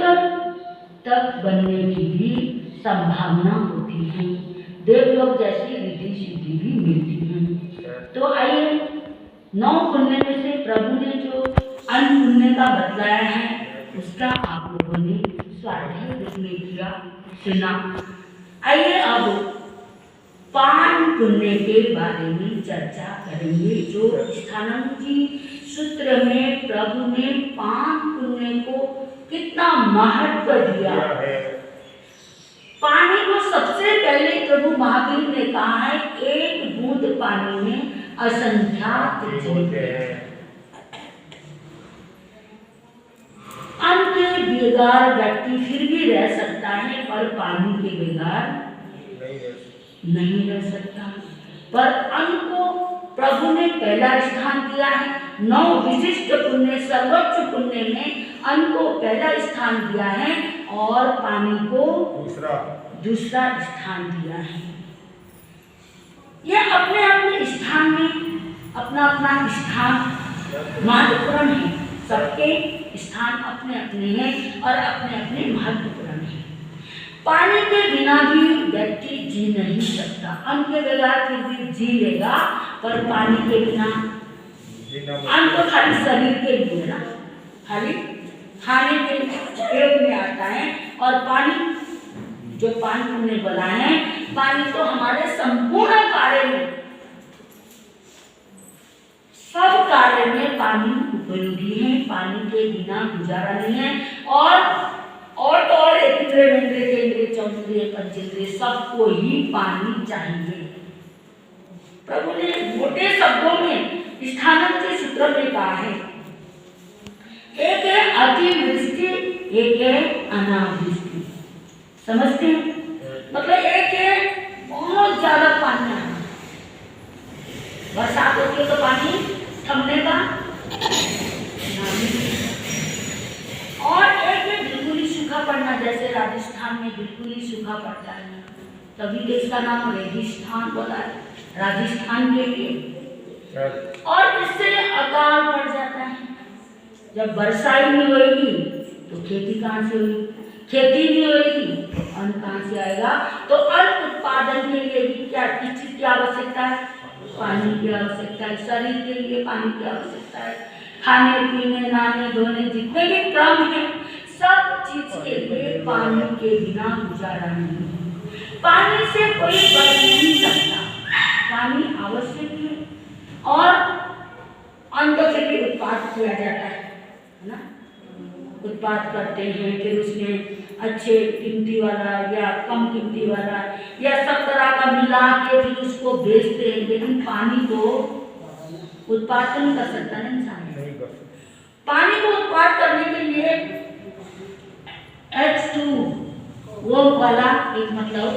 देवलोक तक बनने की भी संभावना होती है। देवलोक जैसी रिद्धि सिद्धि भी मिलती है। तो आइए 9 पुण्य में से प्रभु ने जो अन्न पुण्य का बतलाया है उसका आप लोगों ने स्वाध्याय में किया, सुना। आइए अब पान पुण्य के बारे में चर्चा करेंगे। जो स्थानांतरी सूत्र में प्रभु ने पान पुण्य को कितना महत्व दिया है। पानी को सबसे पहले प्रभु महावीर ने कहा है, एक बूंद पानी में असंख्यात जीव है। अन्न के बगैर व्यक्ति फिर भी रह सकता है, पर पानी के बगैर नहीं रह सकता। पर अन्न को प्रभु ने पहला स्थान दिया है। 9 विशिष्ट पुण्य, सर्वोच्च पुण्य में अन्न को पहला स्थान दिया है और पानी को दूसरा स्थान दिया है। यह अपने अपने स्थान में अपना अपना स्थान महत्वपूर्ण है। सबके स्थान अपने अपने हैं और अपने अपने महत्वपूर्ण हैं। पानी के बिना भी व्यक्ति जी नहीं सकता। अन्न के बगैर फिर भी जी लेगा, पर पानी के बिना, अन्न तो खाली शरीर के लिए ना, खाली खाने के पेट में आता है, और पानी जो पान पुण्य वाला है, पानी तो हमारे संपूर्ण कार्य में, सब कार्य में पानी उपयोगी है। पानी के बिना गुजारा नहीं है। और इंद्रिय विंद्रिय केंद्रीय चौंद्रिय पंचेंद्रिय सबको ही पानी चाहिए। प्रभु ने मोटे शब्दों में स्थानांतरित सूत्र में कहा है, एक है अतिवृष्टि, एक है अनावृष्टि। समझते हैं? मतलब एक है बहुत ज्यादा पानी आना, बरसात होती है तो पानी थमने का, और एक है बिल्कुल ही सूखा पड़ना, जैसे राजस्थान में बिल्कुल ही सूखा पड़ता है, तभी तो इसका नाम रेगिस्तान बोला है, राजस्थान के लिए। और इससे अकाल पड़ जाता है। जब वर्षा ही नहीं होगी तो खेती कहाँ से होगी, खेती नहीं होगी तो अन्न कहाँ से आएगा। तो अन्न उत्पादन के लिए भी क्या किस चीज की आवश्यकता है, पानी की आवश्यकता है। शरीर के लिए पानी की आवश्यकता है। खाने पीने नहाने धोने जितने भी क्रम है, सब चीज के लिए पानी के बिना गुजारा नहीं है। पानी से कोई बच नहीं सकता, पानी आवश्यक है। और अन्न से भी उत्पाद किया जाता है ना, उत्पाद करते हैं, फिर उसमें अच्छे कीमती वाला या कम कीमती वाला या सब तरह का मिला के फिर उसको बेचते हैं। लेकिन पानी को उत्पाद नहीं कर सकता ना इंसान। पानी को उत्पाद करने के लिए H2O वाला एक मतलब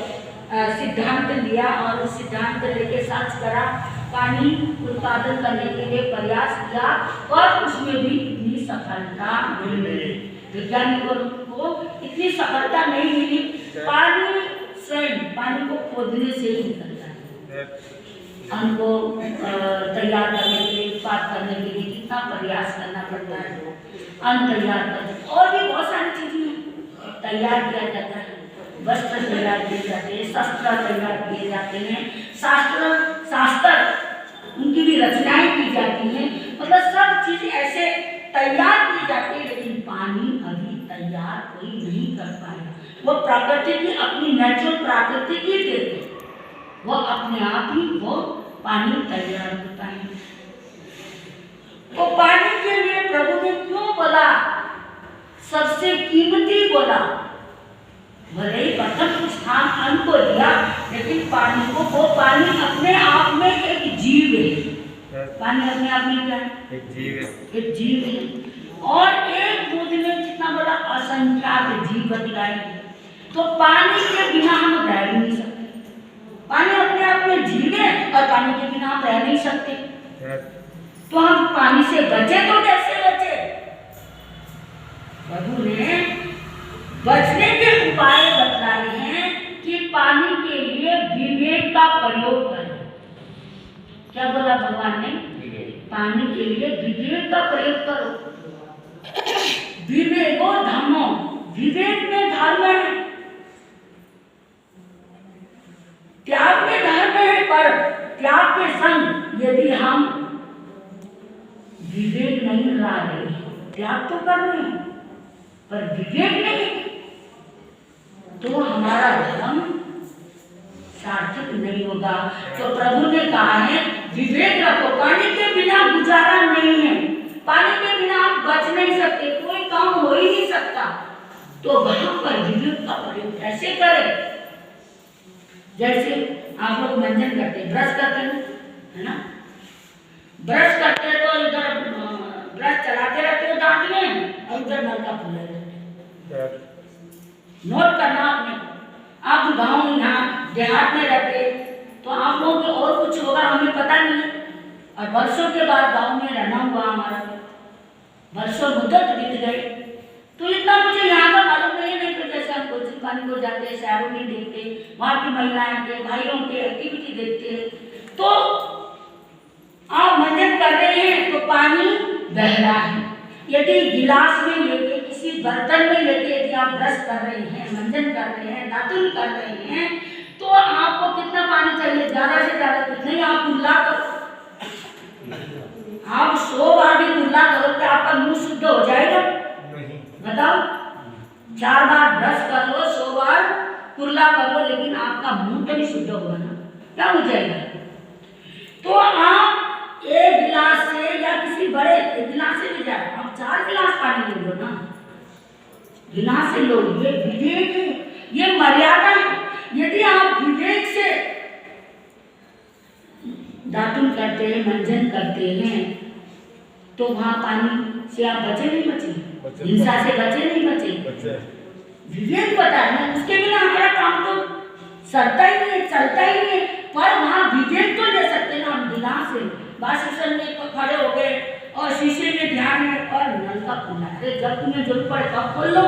सिद्धांत लिया, और उस सिद्धांत लेके सर्च करा, पानी उत्पादन करने के लिए प्रयास किया, और उसमें भी इतनी सफलता नहीं मिली। वैज्ञानिकों को इतनी सफलता नहीं मिली। पानी स्वयं पानी को खोदने से ही निकलता है। अन्न को तैयार करने के लिए, उत्पाद करने के लिए कितना प्रयास करना पड़ता है। अन्न तैयार करने और भी बहुत सारी चीजें तैयार किया जाता है। वस्त्र तैयार किए जाते हैं, शस्त्र तैयार किए जाते हैं, शास्त्र उनकी भी रचनाएं की जाती हैं। मतलब सब चीज ऐसे तैयार की जाती है, लेकिन पानी अभी तैयार कोई नहीं कर पाया। वो प्रकृति की अपनी नेचुरल प्राकृतिक ही देते, वो अपने आप ही वो पानी तैयार होता है। तो पानी के लिए प्रभु ने क्यों बोला सबसे कीमती बोला? भले ही प्रथम स्थान अन्न को दिया, लेकिन पानी को, वो पानी अपने आप में एक जीव है। पानी अपने आप में क्या है? एक जीव है, एक जीव है। और एक बूंद में जितना बड़ा असंख्यात जीव बतलाए। तो पानी के बिना हम रह भी नहीं सकते। पानी अपने आप में जीव है और पानी के बिना हम रह नहीं सकते। तो हम पानी से बचे तो कैसे बचे? प्रभु ने बचने के उपाय बतलाए हैं कि पानी के लिए विवेक का प्रयोग करें। क्या बोला भगवान ने? पानी के लिए विवेक का प्रयोग करो। विवेको धम्मो, विवेक में धर्म है, त्याग में धर्म है, पर त्याग के संग यदि हम विवेक नहीं ला रहे, त्याग तो कर रहे हैं पर विवेक नहीं, तो हमारा धर्म सार्थक नहीं होगा। तो प्रभु ने कहा है विवेक रखो, पानी के बिना गुजारा नहीं है, पानी के बिना आप बच नहीं सकते, कोई काम हो ही नहीं सकता। तो वहां पर विवेक का प्रयोग कैसे करें? जैसे आप लोग मंजन करते हैं, ब्रश करते हैं, है ना, ब्रश करते हैं तो इधर ब्रश चलाते रहते हो दांत में और उधर नल का खुला रहता है। नोट करना आपने, आप गाँव यहाँ देहात में रहते तो आप लोगों को और कुछ होगा हमें पता नहीं है, और वर्षों के बाद गांव में रहना हुआ हमारा, वर्षों मुद्दत बीत गई, तो इतना मुझे यहाँ का मालूम नहीं है। तो जैसे हम कोचिंग पानी को जाते हैं, शहरों में देखते, वहाँ की महिलाएं के भाइयों के एक्टिविटी देखते हैं, तो आप मंजन कर रहे हैं तो पानी बह रहा है। यदि गिलास में लेके, किसी बर्तन में लेके यदि आप ब्रश कर रहे हैं, मंजन कर रहे हैं, दातुन कर रहे हैं, तो आपको कितना पानी चाहिए? ज्यादा से ज्यादा कितने आप कुल्ला करो, आप 100 बार भी कुल्ला करो तो आपका मुंह शुद्ध हो जाएगा? बताओ, 4 बार ब्रश कर लो, 100 बार कुल्ला कर लो, लेकिन आपका मुंह तो नहीं शुद्ध होगा ना, क्या हो जाएगा? तो आप एक गिलास से या किसी बड़े गिलास से भी जाए, आप 4 गिलास पानी ले लो ना, गिलास से लो, ये विवेक है, ये मर्यादा है। यदि आप विवेक से दातुन करते हैं, मंजन करते हैं, तो वहां पानी से आप बचे नहीं बचे, हिंसा से बचे नहीं बचे, विवेक पता है ना, उसके बिना हमारा काम तो सरता ही नहीं है, चलता ही नहीं है। पर वहां विवेक तो ले सकते ना हम, गिलास से बस स्टेशन में खड़े हो गए और शीशे में ध्यान है और नल का खुला है, जब तुम्हें जरूरत पड़े तब खोल लो,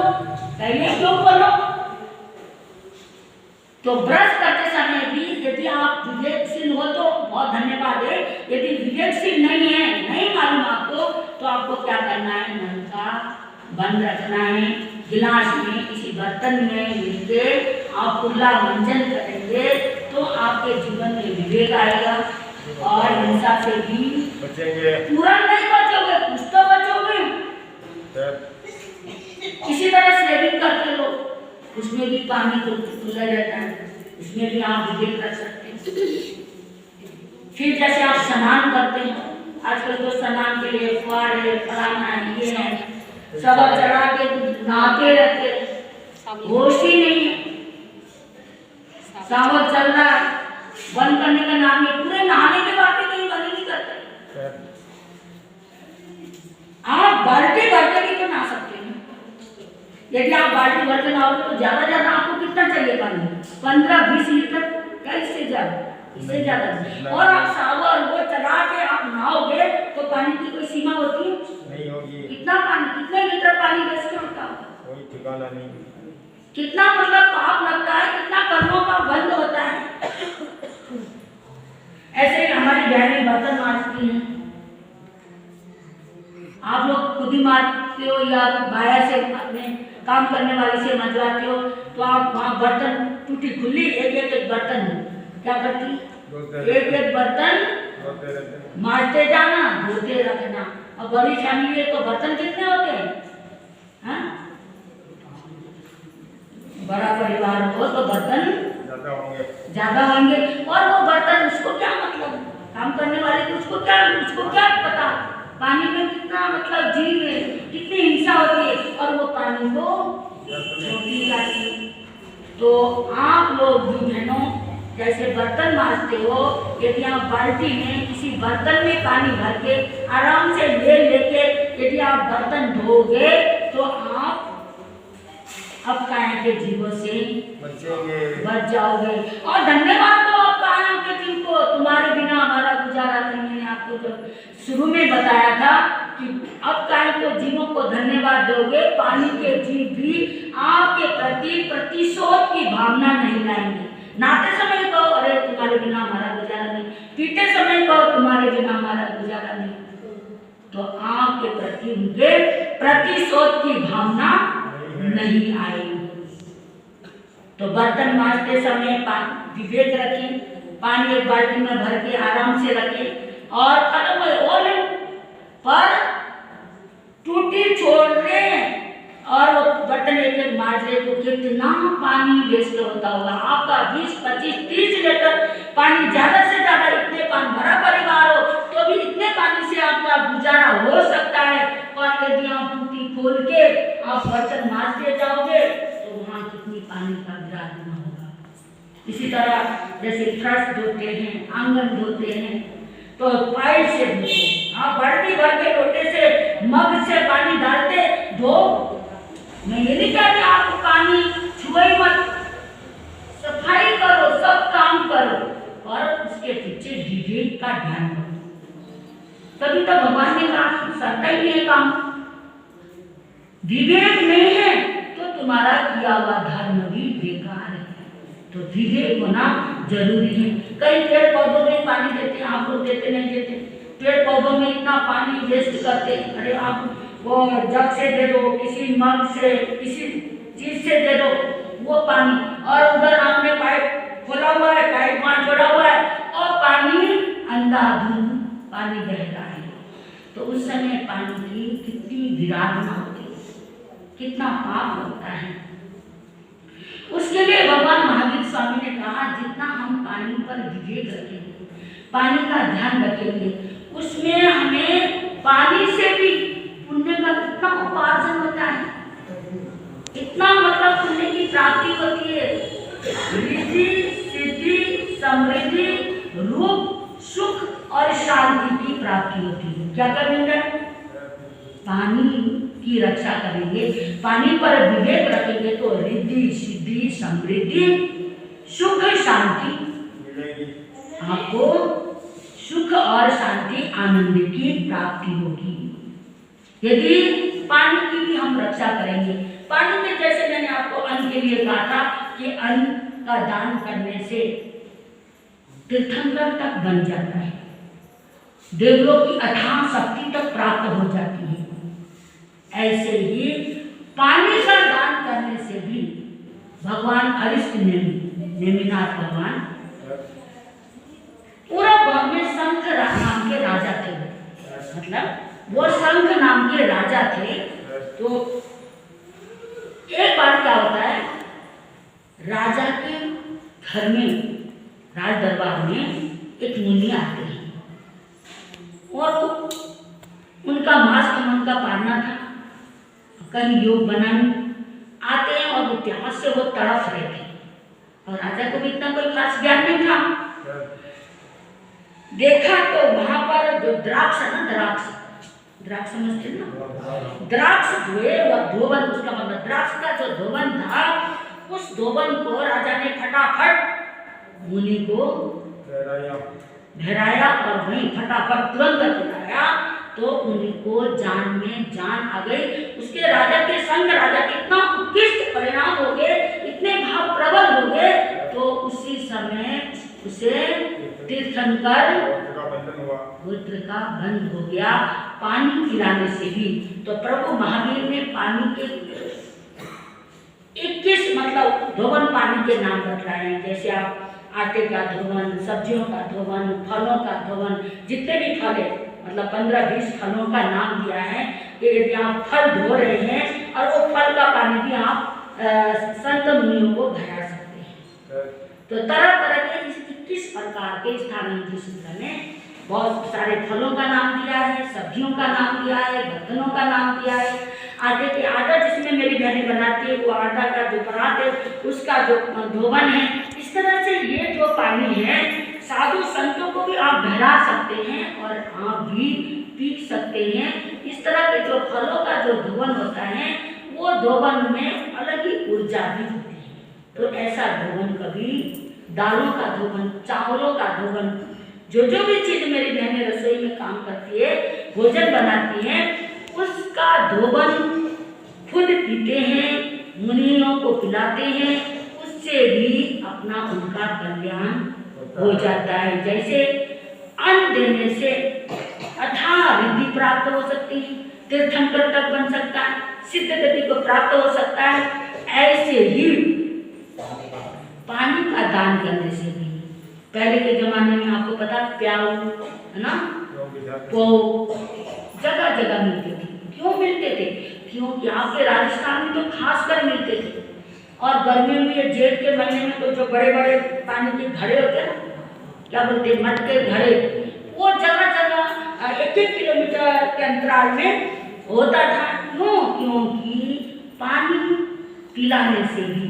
पहले क्यों खोलो? तो ब्रश करते समय भी यदि आप विवेकशील हो तो बहुत धन्यवाद है, यदि विवेकशील नहीं है, नहीं मालूम आपको, तो आपको क्या करना है? नल का बंद रखना है, गिलास में किसी बर्तन में लेके आप कुल्ला मंजन करेंगे तो आपके जीवन में विवेक आएगा और हिंसा से भी बचेंगे। पूरा नहीं बचोगे, कुछ तो बचोगे। इसी तरह सेविंग करते लोग, उसमें भी पानी खुला रहता है, उसमें भी आप विवेक रख सकते हैं। फिर जैसे आप स्नान करते हैं, आजकल तो स्नान के लिए फुहारे, फलाना है, ये है, सब चढ़ा के नहाते रहते, होश ही नहीं है, सावन चल रहा है, बंद करने का नाम है, पूरे नहाने के बाद भी कहीं बंद नहीं करते। आप बाल्टी भर के भी तो नहा सकते हैं। यदि आप बाल्टी भर के नहाओगे तो ज्यादा ज्यादा आपको कितना चाहिए पानी? 15-20 लीटर, कैसे ज्यादा, इससे ज्यादा। और आप सावर वो चला के आप नहाओगे तो पानी की कोई सीमा होती है? नहीं होगी। कितना पानी, कितने लीटर पानी वेस्ट होता है? कोई ठिकाना नहीं। कितना मतलब पाप लगता है, कितना कर्मों का बंद होता है। ऐसे ही हमारी बहनें बर्तन मांजती हैं, आप लोग खुद ही मारते हो या बाया से अपने काम करने वाले से मंजवाते हो, तो आप वहाँ बर्तन टूटी खुली एक बर्तन क्या करती? एक बर्तन मारते जाना, धोते रखना। अब बड़ी फैमिली है तो बर्तन कितने होते हैं? हाँ? बड़ा परिवार हो तो बर्तन ज्यादा होंगे। और वो बर्तन, उसको क्या मतलब, काम करने वाले को उसको क्या पता पानी में कितना मतलब जीव है, कितनी हिंसा होती है, और वो पानी को छोटी जाती है। तो आप लोग भी बहनों जैसे बर्तन मांजते हो, यदि आप बाल्टी में किसी बर्तन में पानी भर के आराम से लेके यदि आप बर्तन धोगे तो आप अब काया के जीवों से बच जाओगे। और धन्यवाद तो आप काया के जीव को, तुम्हारे बिना हमारा गुजारा नहीं। मैंने आपको जब शुरू में बताया था कि अब काया को जीवों को धन्यवाद दोगे, पानी के जीव भी आपके प्रति प्रतिशोध की भावना नहीं लाएंगे। नहाते समय कहो अरे तुम्हारे बिना हमारा गुजारा नहीं, पीते समय कहो तुम्हारे बिना हमारा गुजारा नहीं, तो आपके प्रति उनके प्रतिशोध की भावना नहीं आएगी। तो बर्तन मांजते समय विवेक रखें, पानी एक बाल्टी में भर के आराम से रखें और पर टूटी छोड़ दें और वो बर्तन एक एक मांज ले तो कितना पानी वेस्ट होता होगा आपका। 20, 25, 30 लीटर पानी, ज्यादा से ज्यादा इतने पानी, भरा परिवार हो तो भी इतने पानी से आपका गुजारा हो सकता है। और यदि आप टूटी खोल के आप बर्तन मांजते जाओगे तो वहाँ कितनी पानी का विराजना होगा। इसी तरह जैसे फर्श धोते हैं, आंगन धोते हैं तो पाइप से धोते हैं। आप बाल्टी भर के लोटे से मग से पानी डालते धो। मैं ये नहीं कहती आप पानी छुए मत, सफाई करो, सब काम करो और उसके पीछे विवेक का ध्यान करो। तभी तो भगवान ने कहा सकता ही नहीं काम। विवेक नहीं है तो तुम्हारा किया हुआ धर्म भी बेकार है। तो विवेक होना जरूरी है। कई पेड़ पौधों में पानी देते हैं, आप लोग देते नहीं देते? पेड़ पौधों में इतना पानी वेस्ट करते हैं। अरे आप वो जग से दे दो, किसी मग से, किसी चीज से दे दो वो पानी, और उधर आपने पाइप खोला हुआ है, पाइप वहां जोड़ा हुआ है और पानी अंधाधुंध पानी बह रहा है। तो उस समय पानी की कितनी विराधना होती है, कितना पाप होता है। उसके लिए भगवान महावीर स्वामी ने कहा जितना हम पानी पर विवेक रखेंगे, पानी का ध्यान रखेंगे, उसमें हमें पानी से भी पुण्य का कितना उपार्जन होता है, इतना मतलब पुण्य की प्राप्ति होती है। रिद्धि, सिद्धि, समृद्धि, रूप, सुख और शांति की प्राप्ति होती है। क्या करेंगे? पानी की रक्षा करेंगे, पानी पर विवेक रखेंगे तो रिद्धि, सिद्धि, समृद्धि, सुख, शांति, आपको सुख और शांति, आनंद की प्राप्ति होगी यदि पानी की भी हम रक्षा करेंगे। पानी में जैसे मैंने आपको अन्न के लिए कहा था कि अन्न का दान करने से तीर्थंकर तक बन जाता है, देवलोक की अथाह शक्ति तक प्राप्त हो जाती है। ऐसे ही पानी का दान करने से भी भगवान अरिष्ट नेमिनाथ भगवान पूरा गांव में शंख नाम के राजा थे, मतलब वो शंख नाम के राजा थे। तो एक बार क्या होता है, राजा के घर में, राज दरबार में एक मुनि आते हैं और उनका मास कमान का पालना था, कहीं योग बनाने आते हैं और वो प्यास से वो तड़प रहे थे और राजा को भी इतना कोई खास ज्ञान नहीं था। देखा तो वहां पर जो द्राक्ष है ना, द्राक्ष समझते ना, द्राक्ष धोए और धोवन, उसका मतलब द्राक्ष का जो धोवन था, उस धोवन को राजा ने फटाफट मुनि को बहराया और वहीं फटाफट तुरंत खिलाया तो मुनि को जान में जान आ गई। उसके राजा के संग राजा के इतना उत्कृष्ट परिणाम हो गए, इतने भाव प्रबल हो गए, तो उसी समय उसे तीर्थंकर पुत्र का बंद हो गया पानी पिलाने से भी। तो प्रभु महावीर ने पानी के 21 मतलब धोवन पानी के नाम बतलाए हैं। जैसे आप आटे का धोवन, सब्जियों का धोवन, फलों का धोवन, जितने भी फल है मतलब 15-20 फलों का नाम दिया है कि यदि आप फल धो रहे हैं और वो फल का पानी भी आप संत मुनियों को भरा सकते हैं। तो तरह तरह के 21 प्रकार के स्थानीय सूत्र ने बहुत सारे फलों का नाम दिया है, सब्जियों का नाम दिया है, बर्तनों का नाम दिया है। आटे के आटा जिसमें मेरी बहनें बनाती है वो आटा का जो परात है उसका जो धोवन है। इस तरह से ये जो पानी है साधु संतों को भी आप बहरा सकते हैं और आप भी पी सकते हैं। इस तरह के जो फलों का जो धोवन होता है वो धोवन में अलग ही ऊर्जा भी होती है। तो ऐसा धोवन कभी, दालों का धोवन, चावलों का धोवन, जो भी चीज मेरी बहनें रसोई में काम करती है, भोजन बनाती है, उसका धोवन खुद पीते हैं, मुनियों को पिलाते हैं, उससे भी अपना उनका कल्याण हो जाता है। जैसे अन्न देने से अथाह रिद्धि प्राप्त हो सकती है, तीर्थंकर तक बन सकता है, सिद्ध गति को प्राप्त हो सकता है, ऐसे ही पानी का दान करने से भी। पहले के जमाने में आपको पता प्याऊ है ना, वो जगह जगह मिलते थे। क्यों मिलते थे? क्योंकि आपके राजस्थान में तो खास कर मिलते थे। और गर्मियों में, ये जेठ के महीने में तो जो बड़े बड़े पानी के घड़े होते हैं, क्या बोलते हैं, मटके घड़े, वो जगह जगह 1-1 किलोमीटर के अंतराल में होता था। क्यों? क्योंकि पानी पिलाने से भी,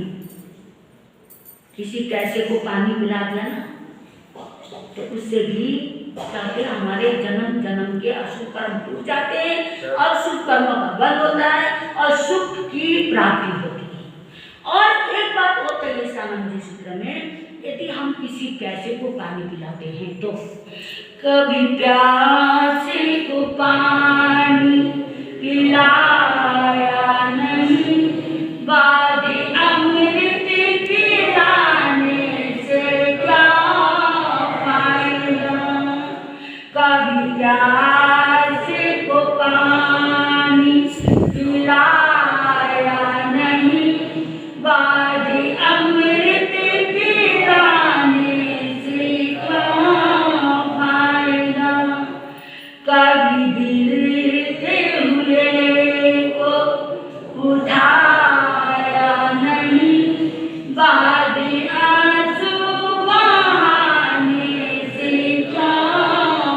किसी कैसे को पानी पिला दिया ना, तो उससे भी चाहते हमारे जन्म जन्म के अशुभ कर्म टूट जाते हैं और शुभ कर्मों का बंद होता है और सुख की प्राप्ति होती है। और एक बात और कही सानंद सूत्र में, यदि हम किसी प्यासे को पानी पिलाते हैं तो कभी प्यासे को पानी पिलाया नहीं, बादे अमृत पिलाने से क्या फायदा। कभी प्यासे को पानी पिलाया नहीं, बादे अमृत पिलाने से क्या फायदा। कभी गिरते हुए को उठाया नहीं, बादे आंसू बहाने से क्या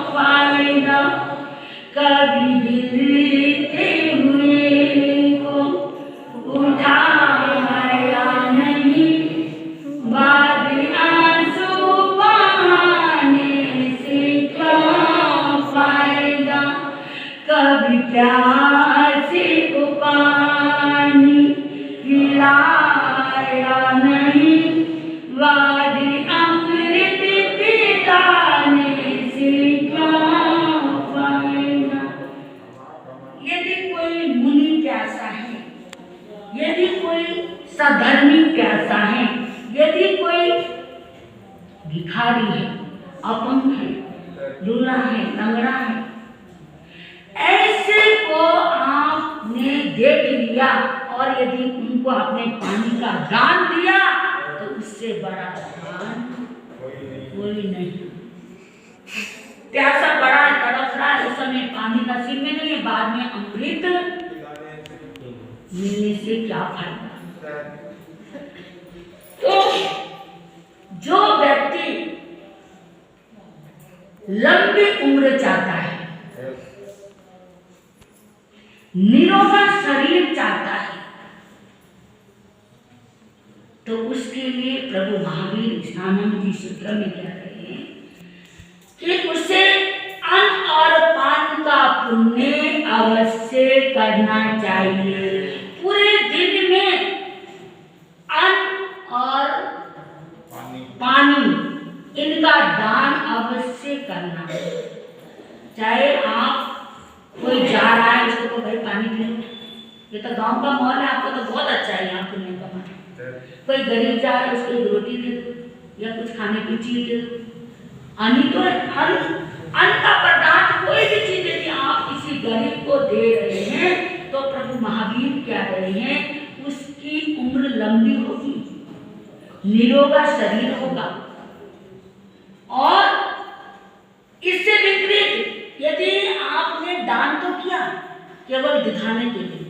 फायदा। कभी गिरते हुए को उठाया नहीं, बादे आंसू बहाने से क्या फायदा। कभी प्यासे को पानी पिलाया नहीं, बादे अमृत पिलाने से क्या फायदा। यदि कोई मुनि प्यासा है, यदि कोई सधर्मी प्यासा है, यदि कोई भिखारी है, अपंग है, लूला है, लंगड़ा है, ऐसे को आपने देख लिया और यदि उनको आपने पानी का दान दिया तो उससे बड़ा दान कोई नहीं। प्यासा बड़ा है, तड़प रहा है, उस समय पानी नसीब में नहीं है, बाद में अमृत मिलने से क्या फायदा। तो जो व्यक्ति लंबी उम्र चाहता है, निरोगा शरीर चाहता है, तो उसके लिए प्रभु महावीर स्नानम जी सूत्र में कह रहे हैं कि उसे अन्न और पान का पुण्य अवश्य करना चाहिए। पूरे दिन में अन्न और पानी इनका दान अवश्य करना है। चाहे आप कोई जा रहा है, उसको तो भाई पानी पी लो, ये तो गांव का माहौल है, आपको तो बहुत अच्छा है यहाँ पुण्य का माहौल। कोई गरीब जा रहा है, उसको एक रोटी दे दो या कुछ खाने की चीज दे दो। अन्य तो अन्न का पदार्थ कोई भी चीज यदि आप किसी गरीब को दे रहे हैं तो प्रभु महावीर क्या रहे हैं, उसकी उम्र लंबी होगी, निरोगा शरीर होगा। और इससे विपरीत यदि आपने दान तो किया केवल दिखाने के लिए,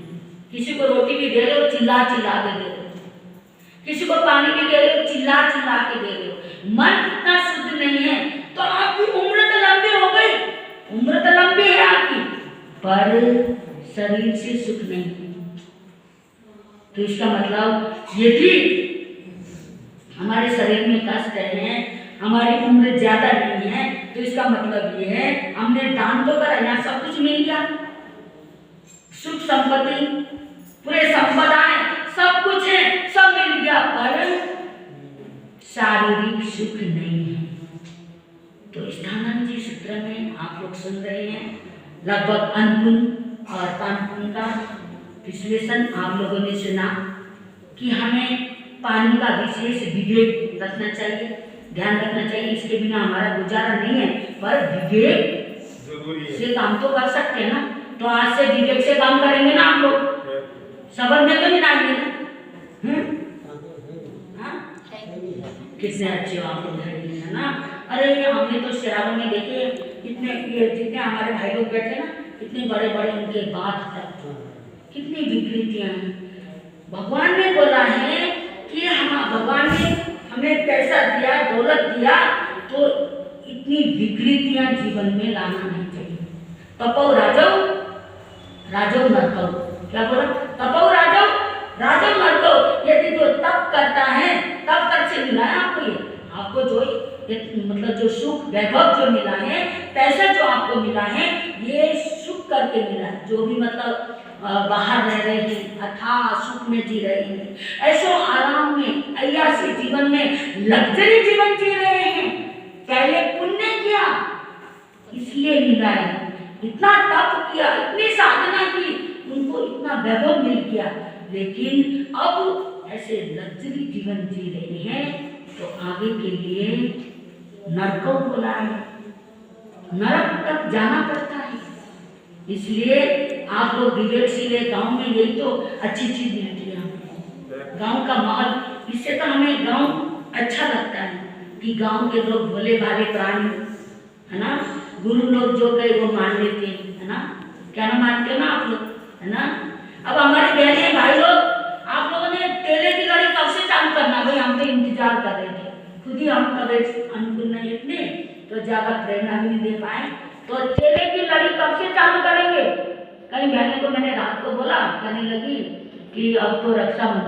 किसी को रोटी भी दे रहे हो चिल्ला चिल्ला के दे रहे हो, किसी को पानी भी दे रहे हो चिल्ला चिल्ला के दे रहे हो, मन इतना शुद्ध नहीं है, तो आपकी उम्र तो लंबी हो गई, उम्र तो लंबी है आपकी, पर शरीर से सुख नहीं है। तो इसका मतलब यदि हमारे शरीर में कष्ट है, हमारी उम्र ज्यादा नहीं है, तो इसका मतलब ये है हमने दान तो करा, यहाँ सब कुछ मिल गया, सुख संपत्ति पूरे संपदाएं सब कुछ है, सब मिल गया, पर शारीरिक सुख नहीं है। तो स्थानंद जी सूत्र में आप लोग सुन रहे हैं, लगभग अन्नपूर्ण और पानपूर्ण का विश्लेषण आप लोगों ने सुना कि हमें पानी का विशेष विवेक रखना चाहिए, ध्यान रखना चाहिए, इसके बिना हमारा गुजारा नहीं है। पर विवेक से काम तो कर सकते हैं ना, तो आज से विवेक से काम करेंगे ना हम लोग, सबर में तो मिलाएंगे ना। हाँ? कितने अच्छे आप लोग है ना। अरे हमने तो शहरों में देखे कितने, जितने हमारे भाई लोग बैठे ना, कितने बड़े बड़े उनके बात तक, कितनी विकृतियां हैं। भगवान ने बोला है कि भगवान ने हमें पैसा दिया, दौलत दिया, तो इतनी विकृतियां जीवन में लाना नहीं चाहिए। तपो राजव राजव नरकौ, क्या बोला? तपो राजव राजव नरकौ। यदि जो तप करता है, तब तक से मिला है आपको, ये आपको जो मतलब जो सुख वैभव जो मिला है, पैसा जो आपको मिला है, ये सुख करके मिला है। जो भी मतलब बाहर रह रहे हैं, अथाह सुख में जी रहे हैं, ऐसो आराम में, ऐयासी जीवन में, लग्जरी जीवन जी रहे हैं, पहले पुण्य किया इसलिए मिला है। इतना तप किया, इतनी साधना की, उनको इतना वैभव मिल गया, लेकिन अब ऐसे लग्जरी जीवन जी रहे हैं, तो आगे के लिए नरकों बोला है, नरक तक जाना पड़ता है। इसलिए आप लोग विवेकशील है, गांव में यही तो अच्छी चीज मिलती है हमें, गांव का माहौल। इससे तो हमें गांव अच्छा लगता है कि गांव के लोग भोले भाले प्राणी है ना, गुरु लोग जो कहे वो मान लेते हैं, है ना। क्या ना मानते हो ना आप लोग, है ना। अब हमारे बहने भाई लोग, आप लोगों ने केले की लड़ी कब से चालू करना? भाई हम तो इंतजार कर रहे थे, खुद ही हम तबियत अनुकूल नहीं इतने, तो ज्यादा प्रेरणा भी नहीं दे पाए। तो केले की लड़ी कब से चालू करेंगे? कई बहनों को मैंने रात को बोला, कहने लगी कि अब तो रक्षाबंधन